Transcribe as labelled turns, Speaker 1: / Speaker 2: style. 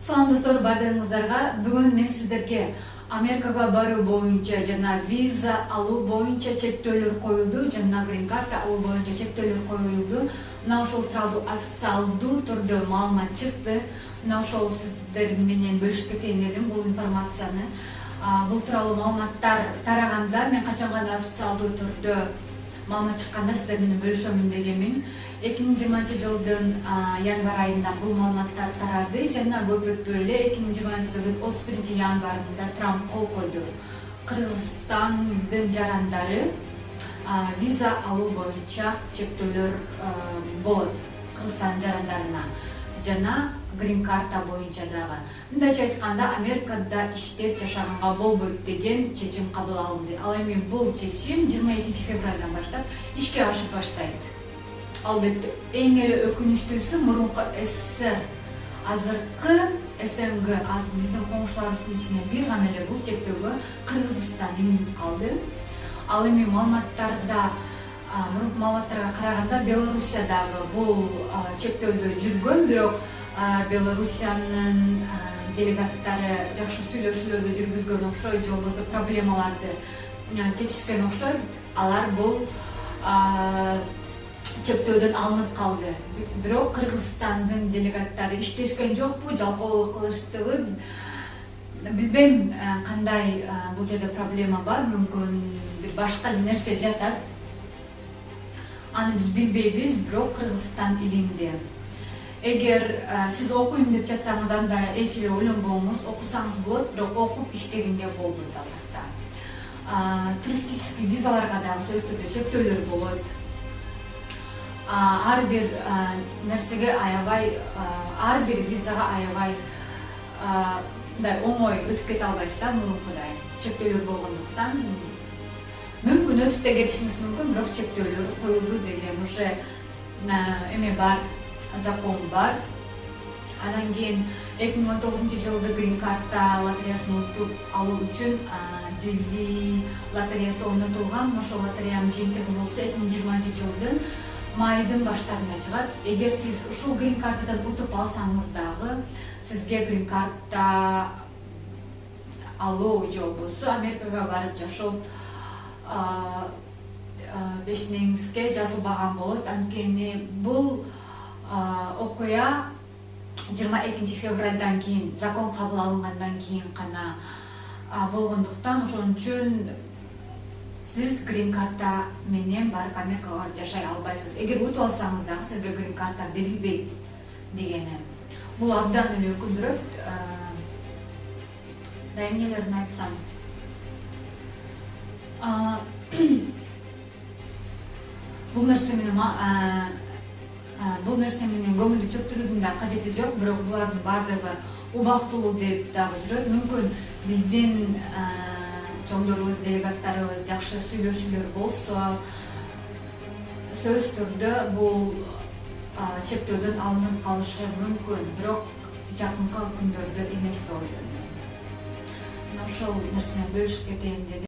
Speaker 1: Салам достор, бардыгыңыздарга. Бүгүн мен сиздерге Америкага баруу боюнча жана виза алуу боюнча чектөөлөр коюлду, жана грин карта алуу боюнча чектөөлөр коюлду. Мына ошол тууралуу официалдуу түрдө маалымат чыкты. Мына ошол сиздер менен бөлүшүп кетейин дедим бул информацияны. Бул тууралуу маалыматтар тараганда, мен качан гана официалдуу түрдө маалымат чыкканда сиздер менен бөлүшөмүн дегенмин. 2020 жылдын январь айында бул маалыматтар тарады жана көп өтпөй эле 2020 жылдын 31 январында Трамп кол койду. Кыргызстандын жарандары виза алуу боюнча чектөөлөр болот Кыргызстандын жарандарына жана грин карта боюнча дагы. Мындайча айтканда, Америкада иштеп жашаганга болбойт деген чечим кабыл алынды. Ал эми бул чечим 22 февралдан баштап ишке ашып баштайт. Албетте, эң эле өкүнүчтүүсү мурунку СССР, азыркы СНГ, биздин коңшуларыбыздын ичинен бир гана эле бул чектөөгө Кыргызстан илинип калды. Ал эми маалыматтарда, мурунку маалыматтарга караганда, Белоруссиядагы бул чектөөлдө жүргөн, бирок Белоруссиянын делегаттары жакшы сүйлөшүүлөрдү жүргүзгөн окшойт, же болбосо проблемаларды чечишкен окшойт. Алар бул чектөөдөн алынып калды. Бирок Кыргызстандын делегаттары иштешкен жокпу, жалкоолук кылыштыбы, билбейм кандай бул жерде проблема бар, мүмкүн бир башка нерсе жатат. Аны биз билбейбиз, бирок Кыргызстан илинде. Эгер сиз окуйм деп жатсаңыз, анда эч эле ойлонбоңуз, окусаңыз болот, бирок окуп иштегенге болбойт ал жакта. Туристический визаларга дагы сөзсүз түрдө чектөөлөр болот. Ар бир нерсеге аябай, ар бир визага аябай мындай оңой өтүп кете албайсыз да, мурункудай чектөөлөр болгондуктан. Мүмкүн өтүп да кетишиңиз мүмкүн, бирок чектөөлөр коюлду деген уже эме бар, закон бар. Андан кийин 2019 жылы грин карта лотереясын утуп алуу үчүн DV лотереясы ойнотулган. Ошол лотереянын жыйынтыгы болсо 2020 жылдын майдын баштарында чыгат. Эгер сиз ушул грин картадан утуп алсаңыз дагы, сизге грин карта алуу же болбосо Америкага барып жашоо бешиңизге жазылбаган болот. Анткени бул окуя 22 февралдан кийин, закон кабыл алынгандан кийин гана болгондуктан, ошон үчүн сиз грин карта менен барып Америкага барып жашай албайсыз. Эгер утуп алсаңыз дагы сизге грин карта берилбейт дегени. Бул абдан эле өкүндүрөт. Да эмнелерин айтсам, бул нерсе менен көңүлдү чөктүрүүнүн да кажети жок, бирок булардын баардыгы убактылуу деп дагы жүрөт. Мүмкүн биздин чоңдорубуз, делегаттарыбыз жакшы сүйлөшүүлөр болсо, сөзсүз түрдө бул чектөөдөн алынып калышы мүмкүн, бирок жакынкы күндөрдө эмес деп ойлойм. Ошол нерсе менен бөлүшүп кетейин дедим.